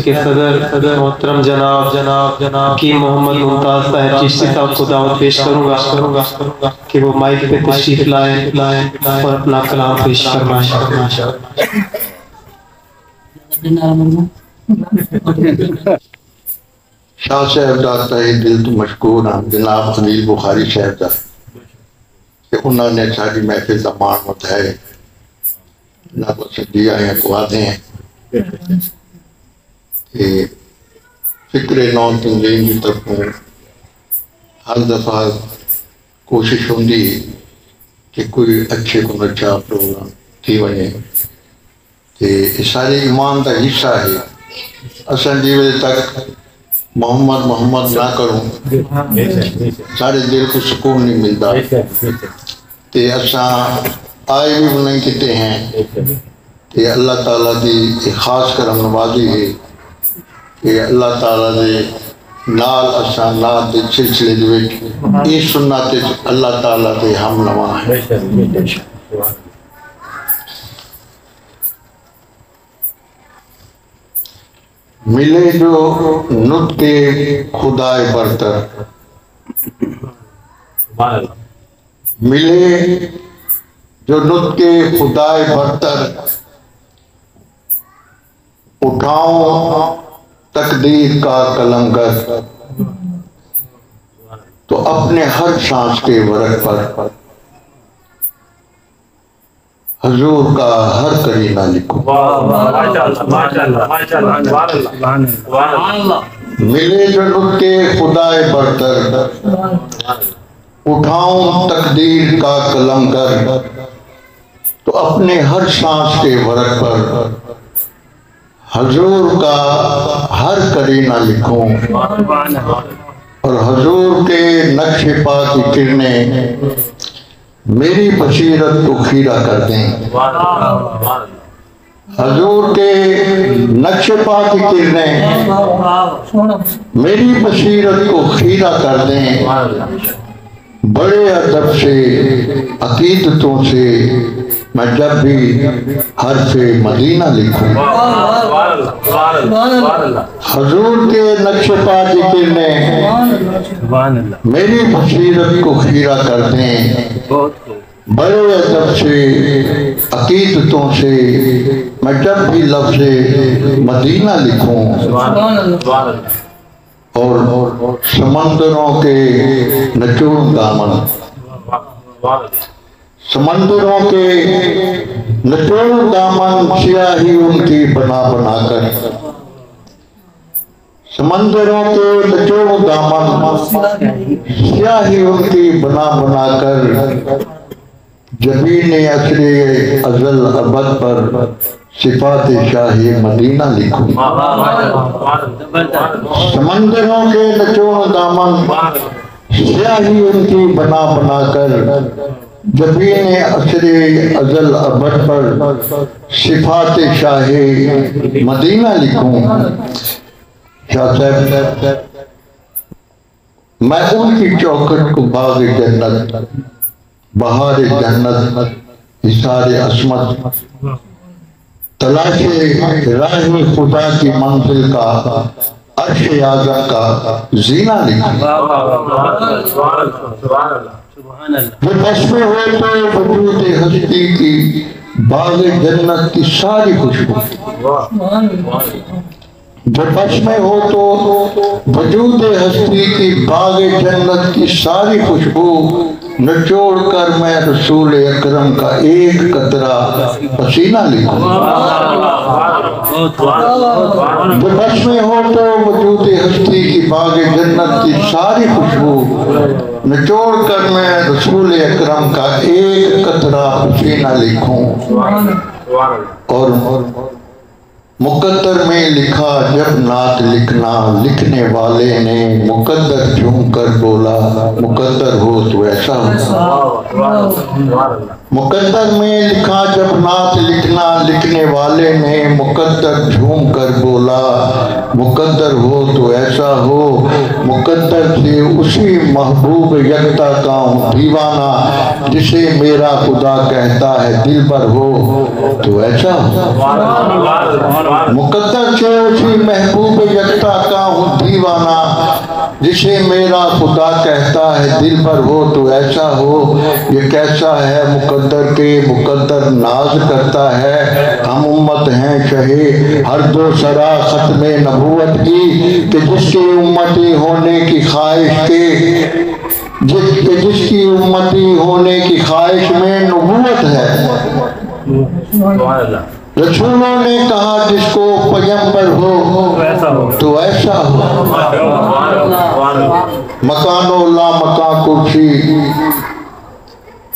کے صدر محترم جناب کی محمد ممتاز طاہر چشتی صاحب کو دعوت پیش کروں گا کہ وہ مائک پہ تشریف لائیں اور اپنا کلام پیش فرمائیں۔ شاہ صاحب دا تہی دل تو مشکور ہاں جناب خلیل بخاری صاحب دا کہ انہوں نے ساری محفل کا مان متھائے نہ کو سدیا ہیں کو آدھے ہیں کہ فکر نو تنظیم کی طرفوں ہر دفعہ کوشش ہوندی کہ کوئی اچھے کو اچھا پروگرام تھی ونے کہ سارے ایمان کا حصہ ہے اصل جی وجہ تک محمد نہ کروں سارے دل کو سکون نہیں ملتا تے اساں آئے بھی نہیں کتے ہیں کہ اللہ تعالیٰ دی خاص کرم نوازی ہے کہ اللہ تعالیٰ دے نال اساں نال دے سلسلے دے وچ یہ سنت اللہ تعالیٰ دے ہم نوا ہے۔ ملے جو نطق خدائے برتر، ملے جو نطق خدائے برتر، اٹھاؤں تقدیر کا کلنگر، تو اپنے ہر سانس کے ورق پر حضور کا ہر کرینہ لکھو۔ ملے جو نطق خدائے برتر، اٹھاؤں تقدیر کا کلنگر، تو اپنے ہر سانس کے ورق پر حضور کا ہر کرینہ لکھوں، اور حضور کے نقش پا کی کرنیں میری بصیرت کو خیرہ کر دیں۔ حضور کے نقش پا کی کرنیں میری بصیرت کو خیرہ کر دیں، بڑے ادب سے عقیدتوں سے میں جب بھی حرف مدینہ لکھوں۔ حضور کے نقش پا کی کرنیں میری بصیرت کو خیرہ کر دیں، بڑے ادب سے عقیدتوں سے میں جب بھی لفظ مدینہ لکھوں، اور سمندروں کے نچوڑ دامن، سمندروں کے نچوڑ دامن سیاہی ان کی بنا بنا کر، سمندروں کے نچوڑ دامن سیاہی ان کی بنا بنا کر، جبین عصر ازل ابد پر صفات شاہی مدینہ لکھوں۔ سمندروں کے نچوڑ دامن سیاہی ان کی بنا بنا کر، جبین عصر ازل ابد پر صفات شاہی مدینہ لکھوں۔ شاہ صاحب میں ان کی چوکھٹ کو باغ جنت، بہار جنت، حصار عصمت، تلاش راہ خدا کی منزل کا، عرش اعظم کا زینہ لکھوں۔ جو بس میں ہو تو وجود ہستی کی باغ جنت کی ساری خوشبو، جو بس میں ہو تو وجود ہستی کی باغ جنت کی ساری خوشبو، نچوڑ کر میں رسول اکرم کا ایک قطرہ پسینہ لکھوں۔ جو بس میں ہو تو وجود ہستی کی باغ جنت کی ساری خوشبو، نچوڑ کر میں رسول اکرم کا ایک قطرہ پسینہ لکھوں۔ اور مقدر میں لکھا جب نعت لکھنا، لکھنے والے نے مقدر جھوم کر بولا، مقدر ہو تو ایسا ہو۔ مقدر میں لکھا جب نعت لکھنا، لکھنے والے نے مقدر جھوم کر بولا، مقدر ہو تو ایسا ہو، مقدر سے اسی محبوب یکتا کا ہوں دیوانہ، جسے میرا خدا کہتا ہے دل بر ہو تو ایسا ہو۔ مقدر سے اسی محبوب یکتا کا ہوں دیوانہ، جسے میرا خدا کہتا ہے دل بر ہو تو ایسا ہو۔ یہ کیسا ہے مقدر کے مقدر ناز کرتا ہے، ہم امت ہیں شہے ہر دو سرا ختم نبوت کی، کہ جس کی امتی ہونے کی خواہش کے جس کی امتی ہونے کی خواہش میں نبوت ہے۔ رسولوں نے کہا جس کو پیغمبر ہو تو ایسا ہو۔ مکان و لا مکان کرسی،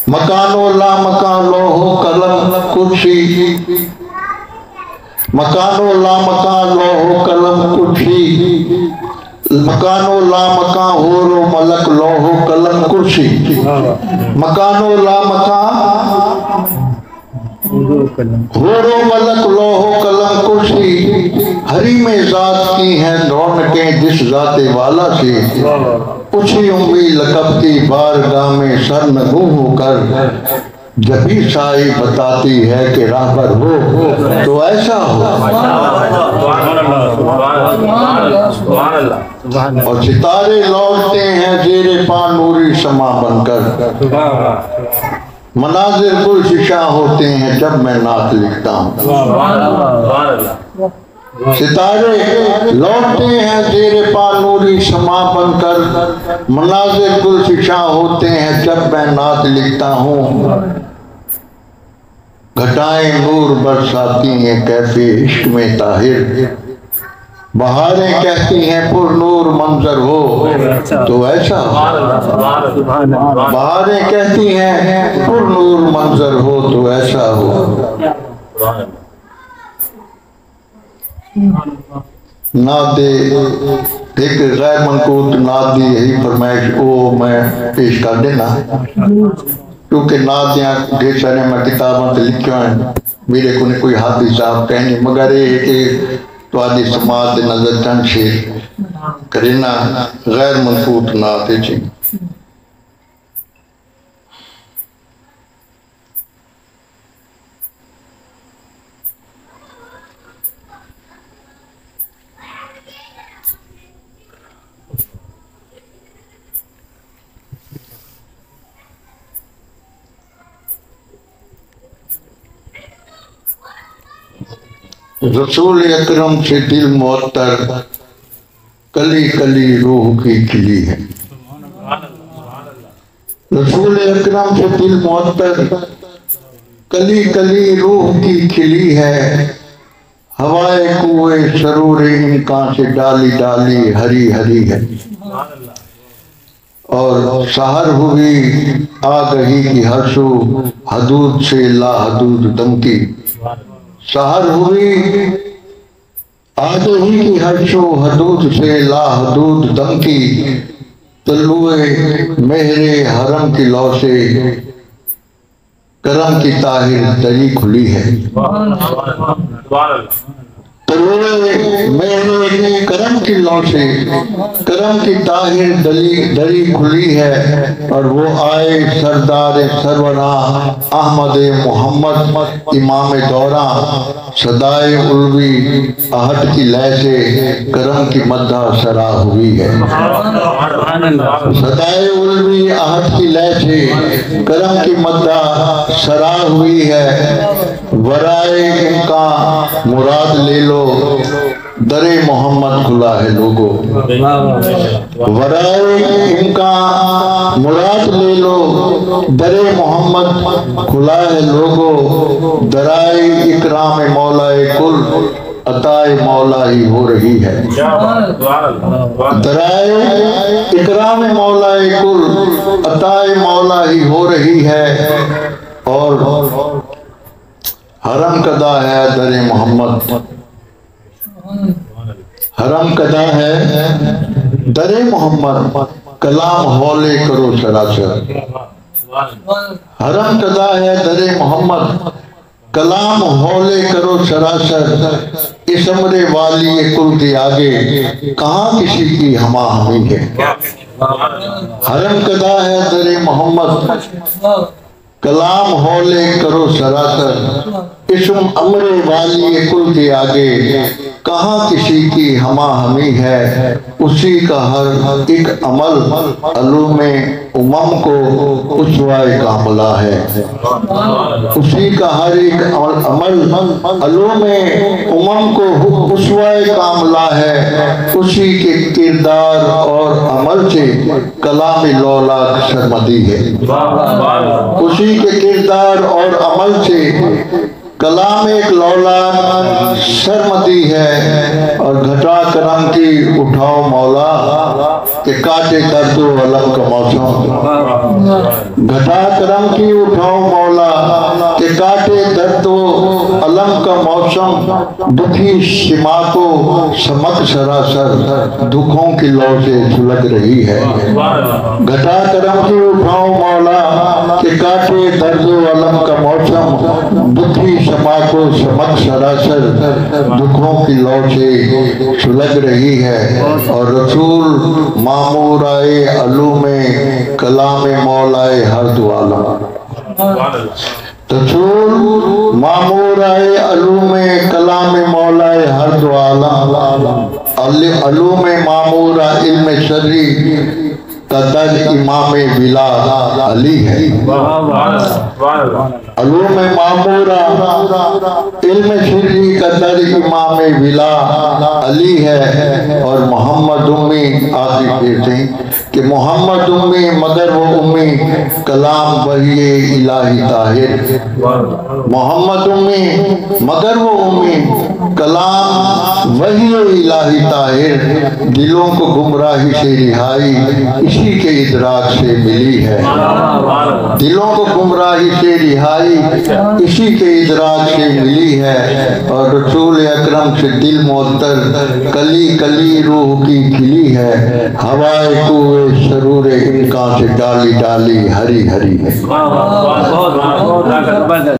مکان و لا مکان لوح قلم کرسی، مکان و لا مکان لوح قلم کرسی، مکان و لا مکان حور و ملک لوح قلم کرسی، مکان و لا مکان حور و ملک لوح قلم کرسی، حریم ذات کی ہیں رونقیں جس ذات والا سے، اسی امی لقب کی بارگاہ میں سر نگو ہو کر، جب بھی سائی بتاتی ہے کہ راہبر ہو تو ایسا ہو۔ اور ستارے لوٹتے ہیں زیر پا نوری سما بن کر، مناظر گل ششاں ہوتے ہیں جب میں نعت لکھتا ہوں۔ ستارے لوٹتے ہیں زیر پا نوری سما بن کر، مناظر گل ششاں ہوتے ہیں جب میں نعت لکھتا ہوں۔ گھٹائیں نور برساتی ہیں کیف عشق میں طاہر، بہاریں کہتی ہیں پر نور منظر ہو تو ایسا ہو۔ بہاریں کہتی ہیں پر نور منظر ہو تو ایسا ہو۔ نعت ایک غیر منقوط نعت دی یہی فرمائش وہ میں پیش کر دینا، کیونکہ نعت دیاں ڈھیر سارے میں کتاباں تے لکھے ہیں، میرے کو نہیں کوئی حد حساب کہنی، مگر یہ کہ تو آدھی سماعت دے نظر چند شیر کرینا غیر منقوط نعت ہے۔ رسول اکرم سے دل معطر، کلی کلی روح کی کھلی ہے۔ رسول اکرم سے دل معطر، کلی کلی روح کی کھلی ہے، ہوائے کوئے سرور امکان سے ڈالی ڈالی ہری ہری ہے۔ اور سحر ہوئی آگہی کی ہر سو حدود سے لا حدود دمکی، سحر ہوئی آگہی کی ہر سو حدود سے لا حدود دمکی، طلوع مہر حرم کی لو سے کرم کی طاہر دری کھلی ہے۔ طلوع مہر کرم کی لو سے کرم کی طاہر دری کھلی ہے، اور وہ آئے سردار سروراں احمد محمد امام دوراں، صدائے علوی احد کی لے سے کرم کی مدح سرا ہوئی ہے۔ صدائے علوی احد کی لے سے کرم کی مدح سرا ہوئی ہے، ورائے امکان مراد لے لو در محمد کھلا ہے لوگو، ورائے امکان مراد لے لو در محمد کھلا ہے لوگو، درائے اکرام مولا کل عطائے مولا ہی ہو رہی ہے۔ درائے اکرام مولا کل عطائے مولا ہی ہو رہی ہے، اور حرم قدا ہے در محمد، حرم قدا ہے در محمد، کلام حولے کرو سراسر، حرم قضا ہے در محمد، کلام ہولے کرو سراسر، اس امر والی کل کے آگے کہاں کسی کی ہما ہمی ہے۔ حرم قضا ہے در محمد، کلام ہولے کرو سراسر، اسم امر والی کل کے آگے کہاں کسی کی ہما ہمی ہے۔ اسی کا ہر ایک عمل علوم امم کو اسوائے کاملہ ہے۔ اسی کا ہر ایک عمل علوم امم کو اسوائے کاملہ ہے۔ اسی کے کردار اور عمل سے کلام لولاک سرمدی ہے۔ اسی کے کردار اور عمل سے کلام ایک لولاک سرمدی ہے۔ اور گھٹا کرم کی اٹھاؤ مولا کہ کاٹے درد و علم کا موسم، گھٹا کرم کی اٹھاؤ مولا کہ کاٹے درد و علم کا موسم، دکھی سما کو سمک سراسر دکھوں کی لو سے جھلک رہی ہے۔ گھٹا کرم کی اٹھاؤ مولا کہ کاٹے درد و علم کا موسم، دکھی سما کو سمک سراسر دکھوں کی لو سے سلگ رہی ہے۔ اور رسول معمور آئے علوم کلام مولائے ہر دو عالم، رسول معمور آئے علوم کلام مولائے ہر دو عالم، علوم معمورہ علم شرعی قدر امام بلا علی ہے۔ علوم معمورہ علم شرعی قدر امام بلا علی ہے۔ اور محمد امی آگے کہتے ہیں کہ محمد امی مگر وہ امی کلام وحی الہی طاہر، محمد امی مگر وہ امی کلام وحی الہی طاہر، دلوں کو گمراہی سے رہائی اسی کے ادراک سے ملی ہے۔ دلوں کو گمراہی سے رہائی اسی کے ادراک سے ملی ہے۔ اور رسول اکرم سے دل معطر کلی کلی روح کی کھلی ہے، ہوائے کوئے سرور امکان سے ڈالی ڈالی ہری ہری ہے۔